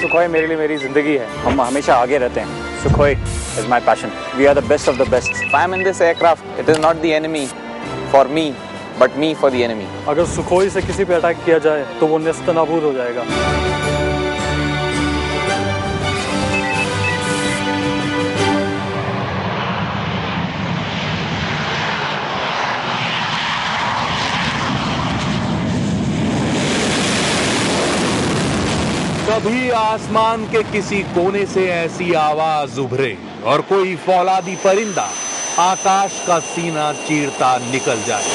Sukhoi मेरे लिए मेरी जिंदगी है। हम हमेशा आगे रहते हैं। Sukhoi is my passion. We are the best of the best. If I am in this aircraft, it is not the enemy for me, but me for the enemy. अगर सुखोई से किसी पे अटैक किया जाए तो वो नेस्तनाबूद हो जाएगा। कभी आसमान के किसी कोने से ऐसी आवाज उभरे और कोई फौलादी परिंदा आकाश का सीना चीरता निकल जाए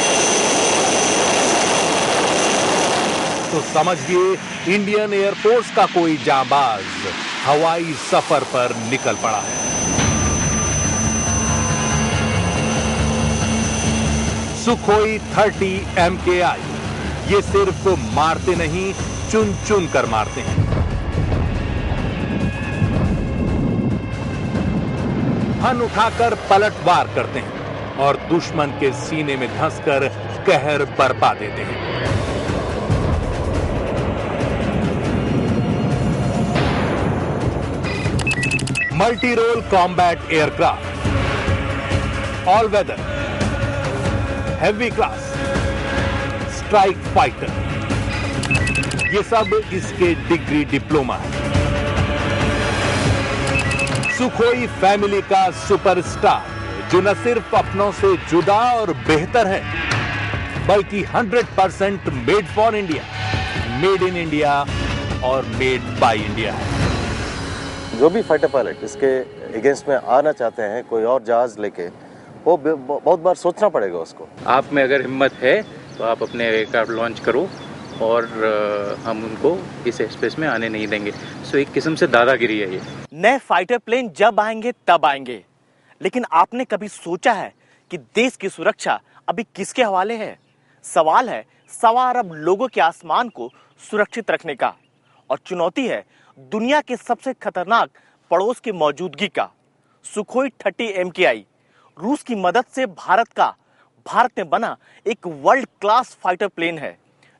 तो समझिए इंडियन एयरफोर्स का कोई जांबाज हवाई सफर पर निकल पड़ा है। सुखोई 30 MKI ये सिर्फ मारते नहीं, चुन चुन कर मारते हैं। फन उठाकर पलटवार करते हैं और दुश्मन के सीने में धंसकर कहर बरपा देते हैं। Multi role combat aircraft, all weather, heavy class, strike fighter, ये सब इसके डिग्री डिप्लोमा है। सुखोई फैमिली का सुपरस्टार जो न सिर्फ अपनों से जुदा और बेहतर है बल्कि 100% made for India, made in India और मेड बाय इंडिया है। जो भी फाइटर पायलट इसके अगेंस्ट में आना चाहते हैं कोई और जहाज लेके, वो बहुत बार सोचना पड़ेगा उसको। आप में अगर हिम्मत है तो आप अपने एयरक्राफ्ट लॉन्च करो और हम उनको इस स्पेस में आने नहीं देंगे। सो एक किस्म से दादागिरी है ये। नए फाइटर प्लेन जब आएंगे तब आएंगे, लेकिन आपने कभी सोचा है कि देश की सुरक्षा अभी किसके हवाले है? सवाल है 1.25 अरब लोगों के आसमान को सुरक्षित रखने का, और चुनौती है दुनिया के सबसे खतरनाक पड़ोस की मौजूदगी का। सुखोई 30 MKI रूस की मदद से भारत में बना एक वर्ल्ड क्लास फाइटर प्लेन है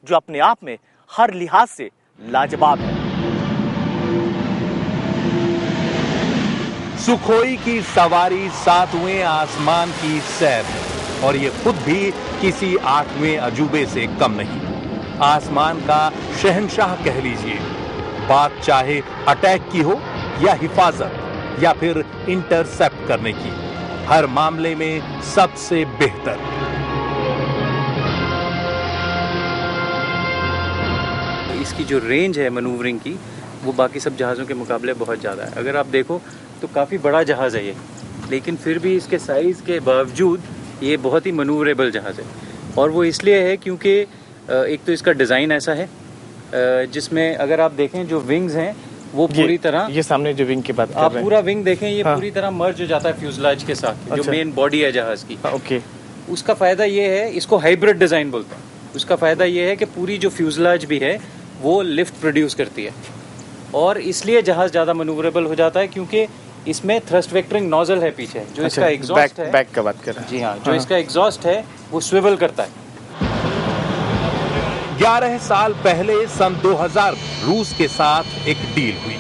जो अपने आप में हर लिहाज से लाजवाब है। सुखोई की सवारी 7वें आसमान की सैर है और ये खुद भी किसी 8वें अजूबे से कम नहीं। आसमान का शहंशाह कह लीजिए, बात चाहे अटैक की हो या हिफाजत या फिर इंटरसेप्ट करने की, हर मामले में सबसे बेहतर। इसकी जो रेंज है मैनूवरिंग की वो बाकी सब जहाज़ों के मुकाबले बहुत ज़्यादा है। अगर आप देखो तो काफ़ी बड़ा जहाज़ है ये, लेकिन फिर भी इसके साइज़ के बावजूद ये बहुत ही मैनूवरेबल जहाज़ है। और वो इसलिए है क्योंकि एक तो इसका डिज़ाइन ऐसा है जिसमें अगर आप देखें जो विंग्स हैं वो पूरी तरह, ये सामने जो विंग की बात कर आप रहे हैं, पूरा विंग देखें ये पूरी तरह मर्ज हो जाता है फ्यूजलाज के साथ। जो मेन बॉडी है जहाज़ की, ओके, उसका फ़ायदा ये है, इसको हाइब्रिड डिज़ाइन बोलते हैं। उसका फ़ायदा ये है कि पूरी जो फ्यूजलाज भी है वो लिफ्ट प्रोड्यूस करती है और इसलिए जहाज़ ज़्यादा मैनूवरेबल हो जाता है क्योंकि इसमें थ्रस्ट वेक्टरिंग नोजल है पीछे जो इसका एग्जॉस्ट है। बैक का बात कर रहे हैं। जी हाँ, जो इसका एग्जॉस्ट है वो स्विवल करता है। 11 साल पहले सन 2000 रूस के साथ एक डील हुई।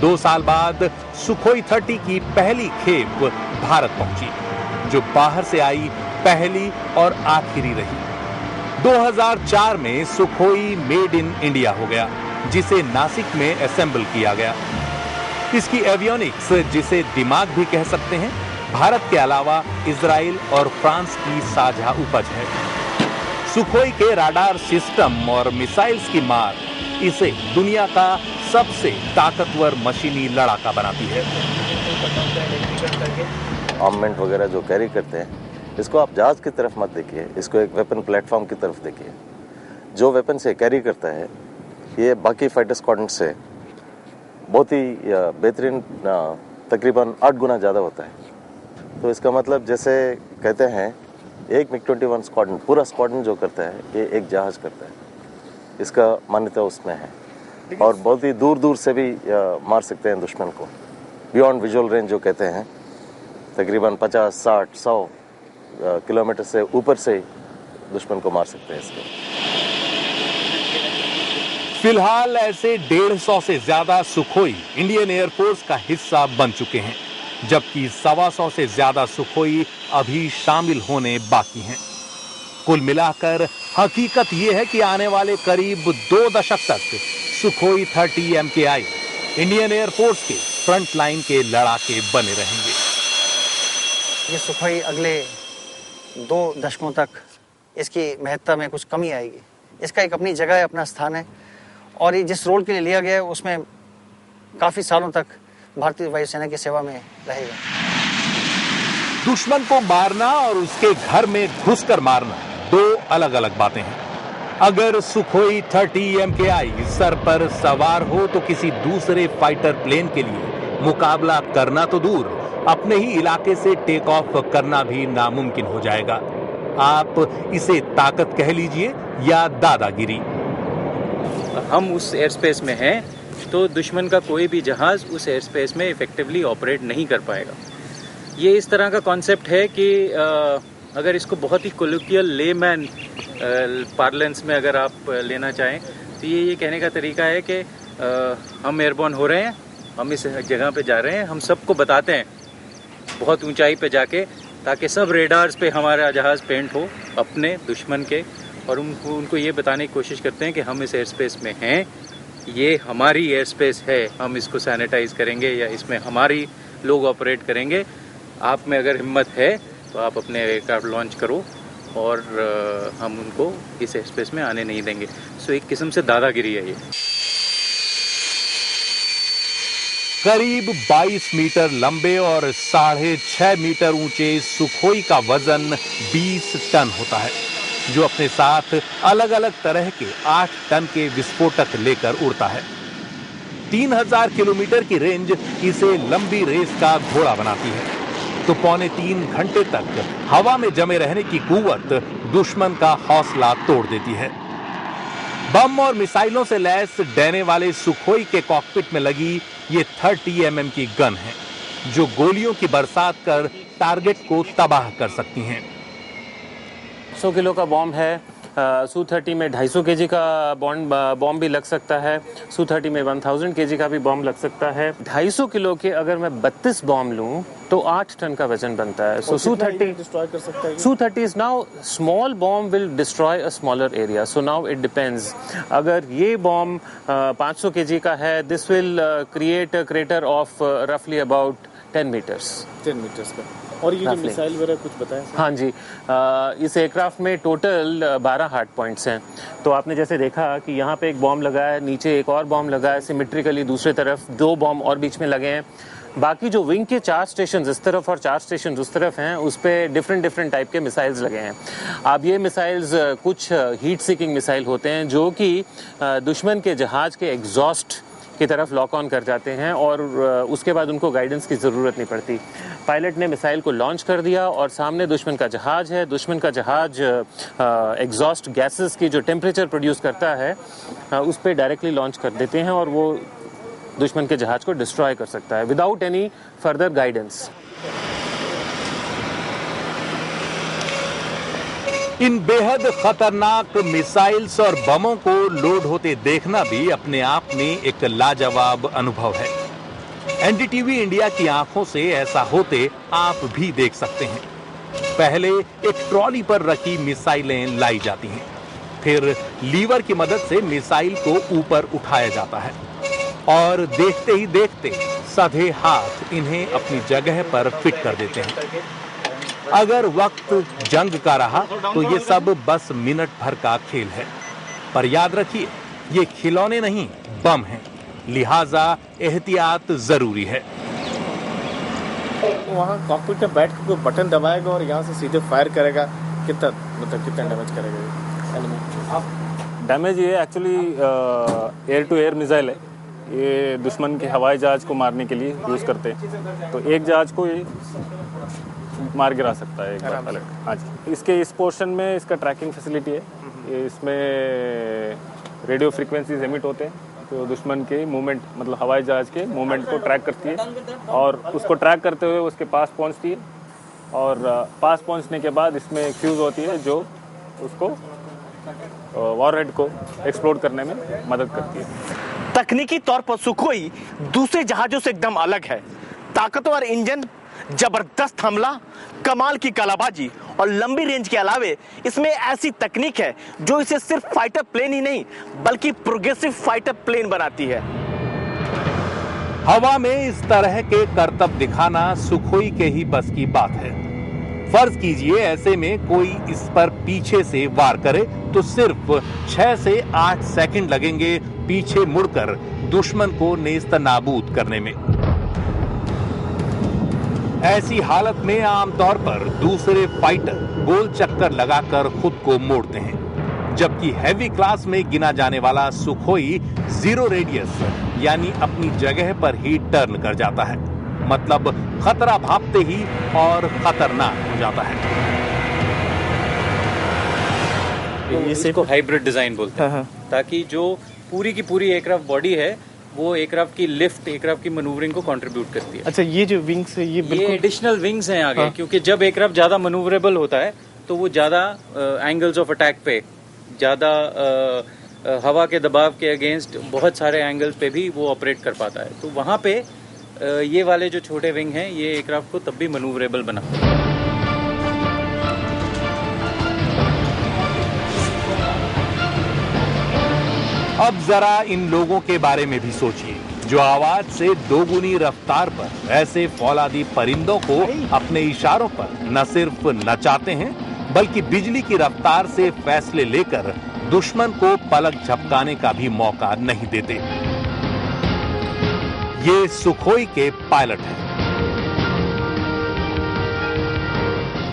2 साल बाद सुखोई 30 की पहली खेप भारत पहुंची जो बाहर से आई पहली और आखिरी रही। 2004 में सुखोई मेड इन इंडिया हो गया जिसे नासिक में असेंबल किया गया। इसकी एवियोनिक्स, जिसे दिमाग भी कह सकते हैं, भारत के अलावा इजराइल और फ्रांस की साझा उपज है। सुखोई के राडार सिस्टम और मिसाइल्स की मार इसे दुनिया का सबसे ताकतवर मशीनी लड़ाका बनाती है। आर्ममेंट वगैरह जो कैरी करते हैं, इसको आप जहाज की तरफ मत देखिए, इसको एक वेपन प्लेटफॉर्म की तरफ देखिए। जो वेपन से कैरी करता है ये बाकी फाइटर स्क्वाड्रन से बहुत ही बेहतरीन, तकरीबन 8 गुना ज़्यादा होता है। तो इसका मतलब जैसे कहते हैं एक MiG-21 स्क्वाड्रन, पूरा स्क्वाड्रन जो करता है ये एक जहाज करता है, इसका मान्यता उसमें है। और बहुत ही दूर दूर से भी मार सकते हैं दुश्मन को, बियॉन्ड विजुअल रेंज जो कहते हैं, तकरीबन 50, 60, 100 किलोमीटर से ऊपर से दुश्मन को मार सकते हैं इसके। फिलहाल ऐसे 150 से ज्यादा सुखोई इंडियन एयरफोर्स का हिस्सा बन चुके हैं, जबकि 125 से ज्यादा सुखोई अभी शामिल होने बाकी हैं। कुल मिलाकर हकीकत यह है कि आने वाले करीब 2 दशक तक सुखोई 30 MKI इंडियन एयरफोर्स के फ्रंट लाइन के लड़ाके बने रहेंगे। ये सुखोई अगले 2 दशकों तक इसकी महत्ता में कुछ कमी आएगी। इसका एक अपनी जगह है, अपना स्थान है, और ये जिस रोल के लिए लिया गया है उसमें काफी सालों तक भारतीय वायुसेना की सेवा में रहेगा। दुश्मन को मारना और उसके घर में घुसकर मारना 2 अलग अलग बातें हैं। अगर सुखोई 30 MKI सर पर सवार हो तो किसी दूसरे फाइटर प्लेन के लिए मुकाबला करना तो दूर, अपने ही इलाके से टेक ऑफ करना भी नामुमकिन हो जाएगा। आप इसे ताकत कह लीजिए या दादागिरी। हम उस एयर स्पेस में हैं तो दुश्मन का कोई भी जहाज़ उस एयर स्पेस में इफेक्टिवली ऑपरेट नहीं कर पाएगा। ये इस तरह का कॉन्सेप्ट है कि अगर इसको बहुत ही कोलोकियल लेमैन पार्लेंस में अगर आप लेना चाहें तो ये कहने का तरीका है कि हम एयरबॉर्न हो रहे हैं, हम इस जगह पे जा रहे हैं, हम सबको बताते हैं बहुत ऊंचाई पे जाके, ताकि सब रेडार्स पे हमारा जहाज़ पेंट हो अपने दुश्मन के, और उनको ये बताने की कोशिश करते हैं कि हम इस एयर स्पेस में हैं, ये हमारी एयर स्पेस है, हम इसको सैनिटाइज करेंगे या इसमें हमारी लोग ऑपरेट करेंगे। आप में अगर हिम्मत है तो आप अपने एयरक्राफ्ट लॉन्च करो और हम उनको इस एयर स्पेस में आने नहीं देंगे। सो एक किस्म से दादागिरी है ये। करीब 22 मीटर लंबे और 6.5 मीटर ऊंचे सुखोई का वजन 20 टन होता है, जो अपने साथ अलग अलग तरह के 8 टन के विस्फोटक लेकर उड़ता है। 3000 किलोमीटर की रेंज इसे लंबी रेस का घोड़ा बनाती है, तो 2.25 घंटे तक हवा में जमे रहने की कुव्वत दुश्मन का हौसला तोड़ देती है। बम और मिसाइलों से लैस डैने वाले सुखोई के कॉकपिट में लगी ये 30 mm की गन है, जो गोलियों की बरसात कर टारगेट को तबाह कर सकती हैं। 100 किलो का बॉम्ब है। Su-30 में 250 kg का बॉम्ब भी लग सकता है। Su-30 में 1000 kg का भी बॉम्ब लग सकता है। 250 किलो के अगर मैं 32 बॉम्ब लूं तो 8 टन का वजन बनता है। So Su-30 डिस्ट्रॉय कर सकता है। Su-30 is now small bomb will destroy a smaller area. So now it depends. अगर ये बॉम्ब 500 kg का है, this will create a crater of roughly about 10 meters. 10 meters का। और ये जो मिसाइल वगैरह कुछ बताएं? हाँ जी, इस एयरक्राफ्ट में टोटल 12 हार्ड पॉइंट्स हैं। तो आपने जैसे देखा कि यहाँ पे एक बॉम्ब लगा है, नीचे एक और बॉम्ब लगा है, सिमेट्रिकली दूसरे तरफ 2 बॉम्ब और बीच में लगे हैं। बाकी जो विंग के 4 स्टेशन इस तरफ और 4 स्टेशन उस तरफ हैं, उस पर डिफरेंट टाइप के मिसाइल्स लगे हैं। अब ये मिसाइल्स कुछ हीट सीकिंग मिसाइल होते हैं जो कि दुश्मन के जहाज़ के एग्जॉस्ट की तरफ लॉक ऑन कर जाते हैं और उसके बाद उनको गाइडेंस की ज़रूरत नहीं पड़ती। पायलट ने मिसाइल को लॉन्च कर दिया और सामने दुश्मन का जहाज़ है। दुश्मन का जहाज़ एग्जॉस्ट गैसेस की जो टेम्परेचर प्रोड्यूस करता है उस पर डायरेक्टली लॉन्च कर देते हैं और वो दुश्मन के जहाज़ को डिस्ट्रॉय कर सकता है विदाउट एनी फर्दर गाइडेंस। इन बेहद खतरनाक मिसाइल्स और बमों को लोड होते देखना भी अपने आप में एक लाजवाब अनुभव है। एनडीटीवी इंडिया की आंखों से ऐसा होते आप भी देख सकते हैं। पहले एक ट्रॉली पर रखी मिसाइलें लाई जाती हैं, फिर लीवर की मदद से मिसाइल को ऊपर उठाया जाता है और देखते ही देखते सधे हाथ इन्हें अपनी जगह पर फिट कर देते हैं। अगर वक्त जंग का रहा तो ये सब बस मिनट भर का खेल है, पर याद रखिए ये खिलौने नहीं बम हैं, लिहाजा एहतियात जरूरी है। वहाँ कॉकपिट में बैठ के कोई बटन दबाएगा और यहाँ से सीधे फायर करेगा, कितना डैमेज करेगा? डैमेज ये actually air to air missile है। ये दुश्मन के हवाई जहाज को मारने के लिए यूज़ करते हैं, तो एक जहाज को ये मार गिरा सकता है एक बार पहले। हाँ जी, इसके इस पोर्शन में इसका ट्रैकिंग फैसिलिटी है। इसमें रेडियो फ्रीक्वेंसीज एमिट होते हैं, तो दुश्मन के मूवमेंट मतलब हवाई जहाज़ के मूवमेंट को ट्रैक करती है और उसको ट्रैक करते हुए उसके पास पहुंचती है और पास पहुंचने के बाद इसमें एक फ्यूज़ होती है जो उसको वॉरहेड को एक्सप्लोर करने में मदद करती है। तकनीकी तौर पर सुखोई दूसरे जहाजों से एकदम अलग है। ताकतवर इंजन, जबरदस्त हमला, कमाल की कलाबाजी और लंबी रेंज के अलावे इसमें ऐसी तकनीक है जो इसे सिर्फ फाइटर प्लेन ही नहीं बल्कि प्रोग्रेसिव फाइटर प्लेन बनाती है। हवा में इस तरह के करतब दिखाना सुखोई के ही बस की बात है। फर्ज कीजिए ऐसे में कोई इस पर पीछे से वार करे तो सिर्फ 6 से 8 सेकंड लगेंगे पीछे मुड़कर दुश्मन को नेस्त नाबूद करने में। ऐसी हालत में आमतौर पर दूसरे फाइटर गोल चक्कर लगाकर खुद को मोड़ते हैं, जबकि हैवी क्लास में गिना जाने वाला सुखोई जीरो रेडियस यानी अपनी जगह पर ही टर्न कर जाता है। मतलब खतरा भापते ही और खतरनाक हो जाता है। इसको हाइब्रिड डिजाइन बोलते हैं, ताकि जो पूरी की पूरी एयरक्राफ्ट बॉडी है वो एयरक्राफ्ट की लिफ्ट, एयरक्राफ्ट की मैन्यूवरिंग को कंट्रीब्यूट करती है। अच्छा, ये जो विंग्स है ये एडिशनल विंग्स हैं आगे, क्योंकि जब एयरक्राफ्ट ज्यादा मैन्यूवरेबल होता है तो वो ज्यादा एंगल्स ऑफ अटैक पे, ज्यादा हवा के दबाव के अगेंस्ट बहुत सारे एंगल्स पे भी वो ऑपरेट कर पाता है। तो वहां पे ये वाले जो छोटे विंग हैं ये एयरक्राफ्ट को तब भी मैन्यूवरेबल बनाते हैं। अब जरा इन लोगों के बारे में भी सोचिए जो आवाज से दोगुनी रफ्तार पर ऐसे फौलादी परिंदों को अपने इशारों पर न सिर्फ नचाते हैं बल्कि बिजली की रफ्तार से फैसले लेकर दुश्मन को पलक झपकाने का भी मौका नहीं देते। ये सुखोई के पायलट हैं,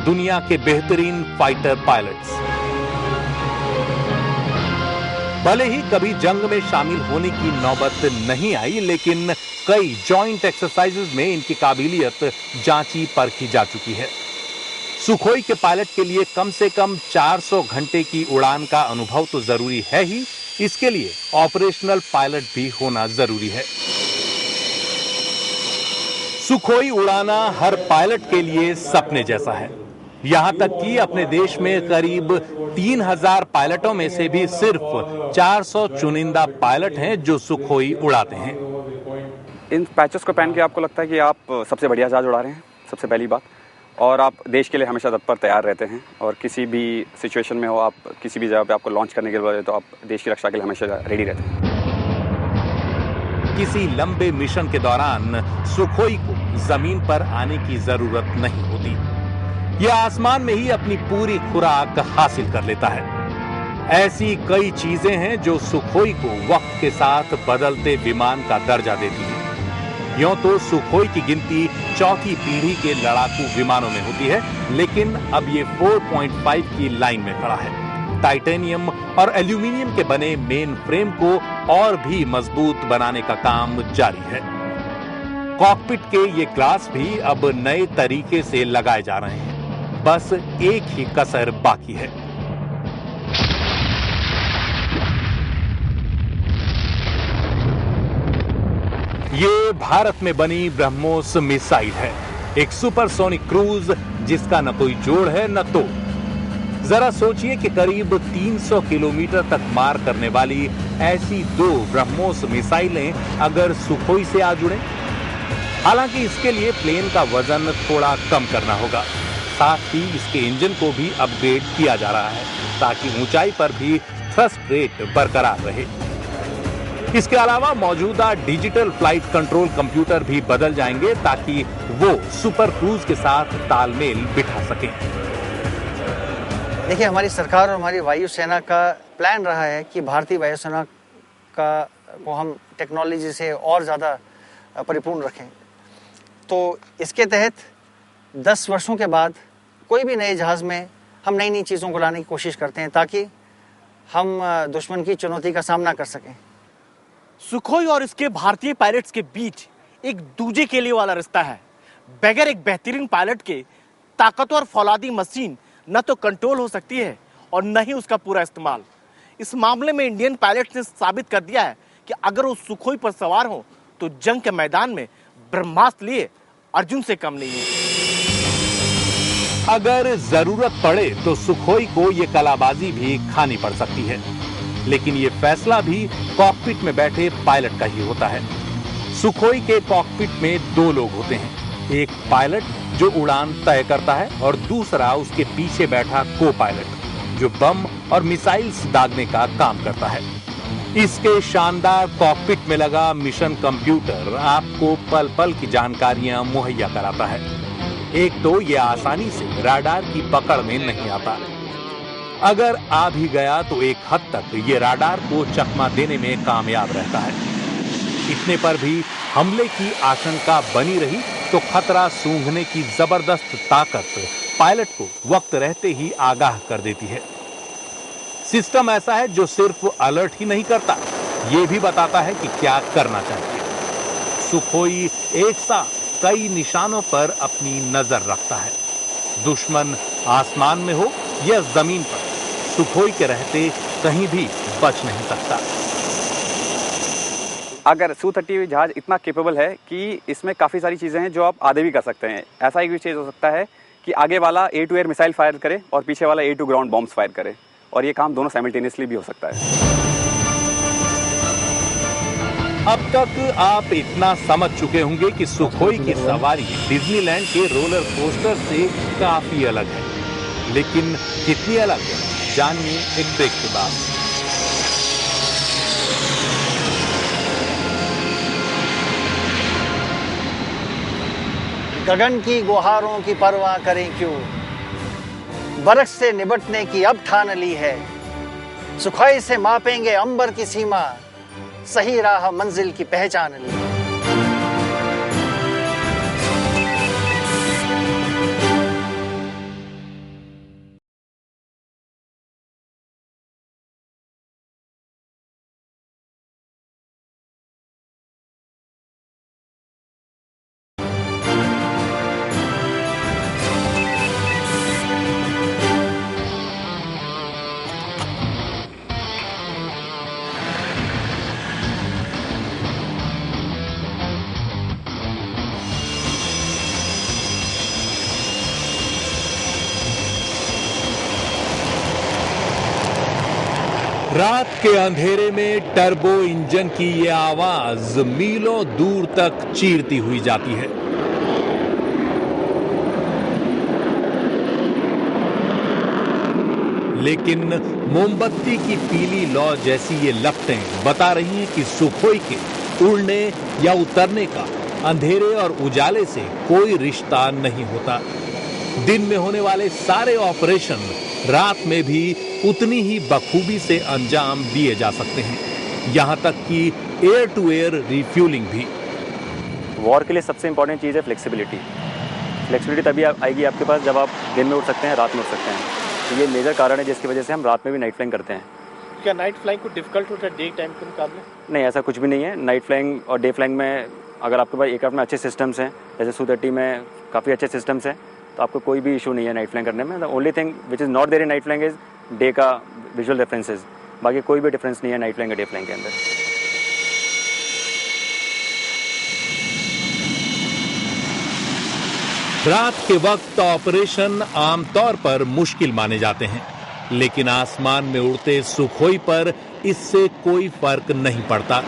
दुनिया के बेहतरीन फाइटर पायलट्स। भले ही कभी जंग में शामिल होने की नौबत नहीं आई, लेकिन कई जॉइंट एक्सरसाइजेज में इनकी काबिलियत जांची परखी जा चुकी है। सुखोई के पायलट के लिए कम से कम 400 घंटे की उड़ान का अनुभव तो जरूरी है ही, इसके लिए ऑपरेशनल पायलट भी होना जरूरी है। सुखोई उड़ाना हर पायलट के लिए सपने जैसा है। यहां तक कि अपने देश में करीब 3000 पायलटों में से भी सिर्फ 400 चुनिंदा पायलट हैं जो सुखोई उड़ाते हैं। इन पैचेस को पहन के आपको लगता है कि आप सबसे बढ़िया जहाज उड़ा रहे हैं, सबसे पहली बात, और आप देश के लिए हमेशा तत्पर तैयार रहते हैं और किसी भी सिचुएशन में हो, आप किसी भी जगह पे आपको लॉन्च करने के लिए तो आप देश की रक्षा के लिए हमेशा रेडी रहते हैं। किसी लंबे मिशन के दौरान सुखोई को जमीन पर आने की जरूरत नहीं होती। यह आसमान में ही अपनी पूरी खुराक हासिल कर लेता है। ऐसी कई चीजें हैं जो सुखोई को वक्त के साथ बदलते विमान का दर्जा देती हैं। यूं तो सुखोई की गिनती चौथी पीढ़ी के लड़ाकू विमानों में होती है, लेकिन अब ये 4.5 की लाइन में खड़ा है। टाइटेनियम और एल्यूमिनियम के बने मेन फ्रेम को और भी मजबूत बनाने का काम जारी है। कॉकपिट के ये ग्लास भी अब नए तरीके से लगाए जा रहे हैं। बस एक ही कसर बाकी है। ये भारत में बनी ब्रह्मोस मिसाइल है, एक सुपरसोनिक क्रूज जिसका न कोई जोड़ है न तोड़। जरा सोचिए कि करीब 300 किलोमीटर तक मार करने वाली ऐसी 2 ब्रह्मोस मिसाइलें अगर सुखोई से आ जुड़े। हालांकि इसके लिए प्लेन का वजन थोड़ा कम करना होगा, साथ ही इसके इंजन को भी अपग्रेड किया जा रहा है ताकि ऊंचाई पर भी थ्रस्ट रेट बरकरार रहे। इसके अलावा मौजूदा डिजिटल फ्लाइट कंट्रोल कंप्यूटर भी बदल जाएंगे ताकि वो सुपर क्रूज के साथ तालमेल बिठा सकें। देखिए, हमारी सरकार और हमारी वायुसेना का प्लान रहा है कि भारतीय वायुसेना को हम टेक्नोलॉजी से और ज़्यादा परिपूर्ण रखें। तो इसके तहत 10 वर्षों के बाद कोई भी नए जहाज़ में हम नई नई चीज़ों को लाने की कोशिश करते हैं ताकि हम दुश्मन की चुनौती का सामना कर सकें। सुखोई और इसके भारतीय पायलट्स के बीच एक दूजे के लिए वाला रिश्ता है। बगैर एक बेहतरीन पायलट के ताकतवर फौलादी मशीन न तो कंट्रोल हो सकती है और न ही उसका पूरा इस्तेमाल। इस मामले में इंडियन पायलट्स ने साबित कर दिया है कि अगर वो सुखोई पर सवार हो तो जंग के मैदान में ब्रह्मास्त्र लिए अर्जुन से कम नहीं है। अगर जरूरत पड़े तो सुखोई को ये कलाबाजी भी खानी पड़ सकती है, लेकिन ये फैसला भी कॉकपिट में बैठे पायलट का ही होता है। सुखोई के कॉकपिट में दो लोग होते हैं, एक पायलट जो उड़ान तय करता है और दूसरा उसके पीछे बैठा को पायलट जो बम और मिसाइल्स दागने का काम करता है। इसके शानदार कॉकपिट में लगा मिशन कंप्यूटर आपको पल पल की जानकारियां मुहैया कराता है। एक तो यह आसानी से राडार की पकड़ में नहीं आता, अगर आ भी गया तो एक हद तक ये राडार को चकमा देने में कामयाब रहता है। इतने पर भी हमले की आशंका बनी रही तो खतरा सूंघने की जबरदस्त ताकत पायलट को वक्त रहते ही आगाह कर देती है। सिस्टम ऐसा है जो सिर्फ अलर्ट ही नहीं करता, यह भी बताता है कि क्या करना चाहिए। सुखोई एक साथ कई निशानों पर अपनी नजर रखता है। दुश्मन आसमान में हो या जमीन पर, सुखोई के रहते कहीं भी बच नहीं सकता। अगर Su-30 जहाज इतना केपेबल है कि इसमें काफ़ी सारी चीज़ें हैं जो आप आधे भी कर सकते हैं। ऐसा एक भी चीज़ हो सकता है कि आगे वाला air to air missile fire करे और पीछे वाला air to ground bombs fire करे, और ये काम दोनों साइमल्टेनियसली भी हो सकता है। अब तक आप इतना समझ चुके होंगे कि सुखोई की सवारी डिज्नीलैंड के रोलर कोस्टर से काफी अलग है, लेकिन कितनी अलग है जानिए एक ब्रेक के बाद। गगन की गुहारों की परवाह करें क्यों, बरख से निबटने की अब ठान ली है। सुखोई से मापेंगे अंबर की सीमा, सही राह मंजिल की पहचान ली। रात के अंधेरे में टर्बो इंजन की यह आवाज मीलों दूर तक चीरती हुई जाती है। लेकिन मोमबत्ती की पीली लौ जैसी ये लपटें बता रही हैं कि सुखोई के उड़ने या उतरने का अंधेरे और उजाले से कोई रिश्ता नहीं होता। दिन में होने वाले सारे ऑपरेशन रात में भी उतनी ही बखूबी से अंजाम दिए जा सकते हैं, यहां तक कि एयर टू एयर रिफ्यूलिंग भी। वॉर के लिए सबसे इंपॉर्टेंट चीज़ है फ्लेक्सिबिलिटी। फ्लेक्सिबिलिटी तभी आएगी आपके पास जब आप दिन में उड़ सकते हैं, रात में उड़ सकते हैं। तो ये मेजर कारण है जिसकी वजह से हम रात में भी नाइट फ्लाइंग करते हैं। क्या नाइट फ्लाइंग को डिफिकल्ट होता है डे टाइम के मुकाबले? नहीं, ऐसा कुछ भी नहीं है। नाइट फ्लाइंग और डे फ्लाइंग में अगर आपके पास एयरक्राफ्ट में अच्छे सिस्टम्स हैं, जैसे Su-30 में काफ़ी अच्छे सिस्टम्स हैं, तो आपको कोई भी इशू नहीं है नाइट फ्लाइंग करने में। The only thing which is not there in night flying is day का विजुअल डिफरेंसेस। बाकी कोई भी डिफरेंस नहीं है नाइट फ्लाइंग और डे फ्लाइंग के अंदर। रात के वक्त ऑपरेशन आमतौर पर मुश्किल माने जाते हैं, लेकिन आसमान में उड़ते सुखोई पर इससे कोई फर्क नहीं पड़ता।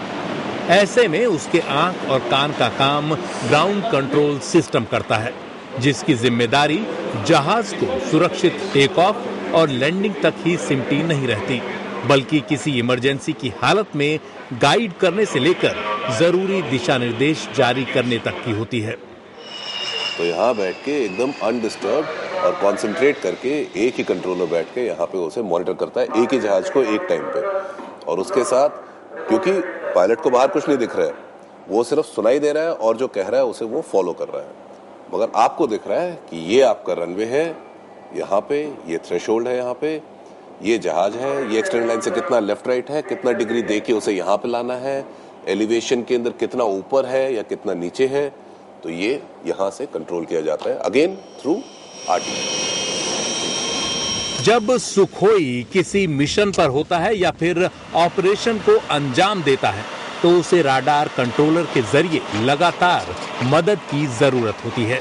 ऐसे में उसके आंख और कान का काम ग्राउंड कंट्रोल सिस्टम करता है, जिसकी जिम्मेदारी जहाज को सुरक्षित टेक ऑफ और लैंडिंग तक ही सिमटी नहीं रहती, बल्कि किसी इमरजेंसी की हालत में गाइड करने से लेकर जरूरी दिशा निर्देश जारी करने तक की होती है। तो यहाँ बैठ के एकदम अनडिस्टर्ब और कंसंट्रेट करके एक ही कंट्रोलर बैठ के यहाँ पे उसे मॉनिटर करता है, एक ही जहाज को एक टाइम पे। और उसके साथ क्योंकि पायलट को बाहर कुछ नहीं दिख रहा है, वो सिर्फ सुनाई दे रहा है और जो कह रहा है उसे वो फॉलो कर रहा है। मगर आपको दिख रहा है कि ये आपका रनवे है, यहाँ पे ये थ्रेशोल्ड है, यहाँ पे ये जहाज है, ये एक्सटेंड लाइन से कितना लेफ्ट राइट है, कितना डिग्री दे के उसे यहाँ पे लाना है, एलिवेशन के अंदर कितना ऊपर है या कितना नीचे है, तो ये यहाँ से कंट्रोल किया जाता है अगेन थ्रू आरटी। जब सुखोई किसी मिशन पर होता है या फिर ऑपरेशन को अंजाम देता है, तो उसे राडार कंट्रोलर के जरिए लगातार मदद की जरूरत होती है।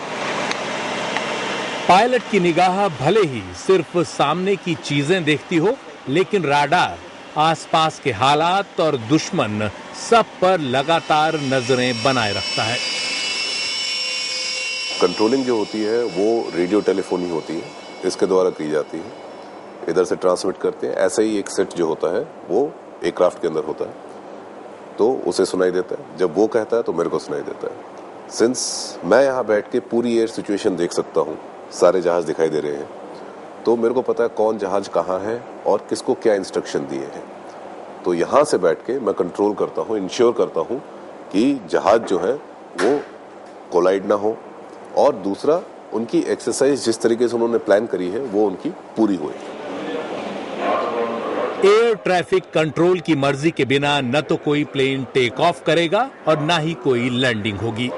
पायलट की निगाह भले ही सिर्फ सामने की चीजें देखती हो, लेकिन राडार आसपास के हालात और दुश्मन सब पर लगातार नजरें बनाए रखता है। कंट्रोलिंग जो होती है वो रेडियो टेलीफोनी होती है, इसके द्वारा की जाती है। इधर से ट्रांसमिट करते हैं। ऐसे ही एक सेट जो होता है वो एयरक्राफ्ट के अंदर होता है, तो उसे सुनाई देता है। जब वो कहता है तो मेरे को सुनाई देता है। सिंस मैं यहाँ बैठ के पूरी एयर सिचुएशन देख सकता हूँ, सारे जहाज दिखाई दे रहे हैं, तो मेरे को पता है कौन जहाज कहाँ है और किसको क्या इंस्ट्रक्शन दिए हैं। तो यहाँ से बैठ के मैं कंट्रोल करता हूँ, इंश्योर करता हूँ कि जहाज जो है वो कोलाइड ना हो, और दूसरा उनकी एक्सरसाइज जिस तरीके से उन्होंने प्लान करी है वो उनकी पूरी होए। एयर ट्रैफिक कंट्रोल की मर्जी के बिना न तो कोई प्लेन टेक ऑफ करेगा और न ही कोई लैंडिंग होगी।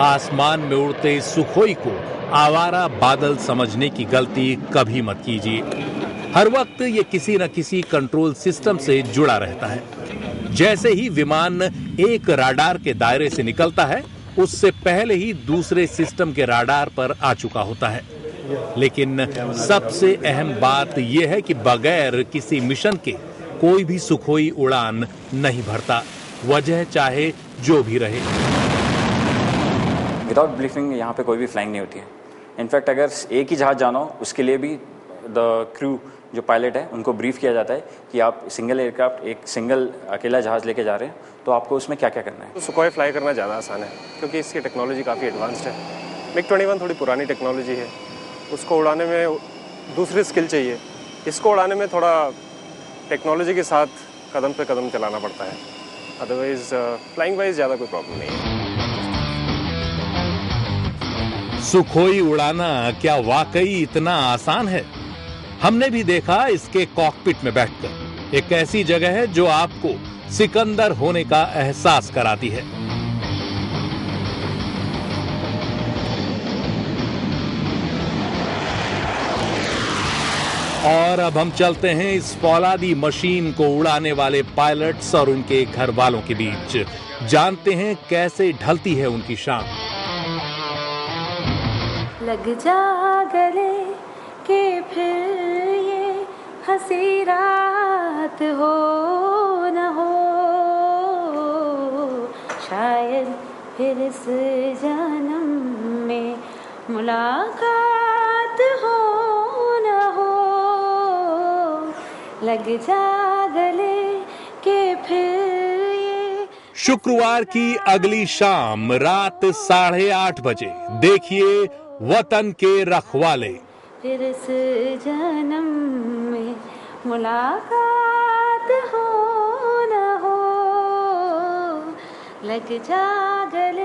आसमान में उड़ते सुखोई को आवारा बादल समझने की गलती कभी मत कीजिए। हर वक्त ये किसी न किसी कंट्रोल सिस्टम से जुड़ा रहता है। जैसे ही विमान एक राडार के दायरे से निकलता है, उससे पहले ही दूसरे सिस्टम के राडार पर आ चुका होता है। लेकिन सबसे अहम बात यह है कि बगैर किसी मिशन के कोई भी सुखोई उड़ान नहीं भरता, वजह चाहे जो भी रहे। विदाउट ब्रीफिंग यहाँ पे कोई भी फ्लाइंग नहीं होती है। इनफैक्ट अगर एक ही जहाज जाना हो, उसके लिए भी द क्रू जो पायलट है उनको ब्रीफ किया जाता है कि आप सिंगल एयरक्राफ्ट, एक सिंगल अकेला जहाज लेके जा रहे हैं, तो आपको उसमें क्या क्या करना है। तो सुखोई फ्लाई करना ज़्यादा आसान है क्योंकि इसकी टेक्नोलॉजी काफ़ी एडवांस्ड है। MiG-21 थोड़ी पुरानी टेक्नोलॉजी है, उसको उड़ाने में दूसरी स्किल चाहिए। इसको उड़ाने में थोड़ा टेक्नोलॉजी के साथ कदम पे कदम चलाना पड़ता है। अदरवाइज फ्लाइंग वाइज ज़्यादा कोई प्रॉब्लम नहीं है। सुखोई उड़ाना क्या वाकई इतना आसान है? हमने भी देखा इसके कॉकपिट में बैठकर। एक ऐसी जगह है जो आपको सिकंदर होने का एहसास कराती है। और अब हम चलते हैं इस फौलादी मशीन को उड़ाने वाले पायलट्स और उनके घर वालों के बीच। जानते हैं कैसे ढलती है उनकी शाम। लग जा गले के फिर ये हंसी रात हो न हो, शायद फिर इस जन्म में मुलाकात हो न हो। लग जा गले के फिर ये। शुक्रवार की अगली शाम रात 8:30 बजे देखिए वतन के रखवाले। फिर इस जन्म में मुलाकात हो न हो, लग जा गले।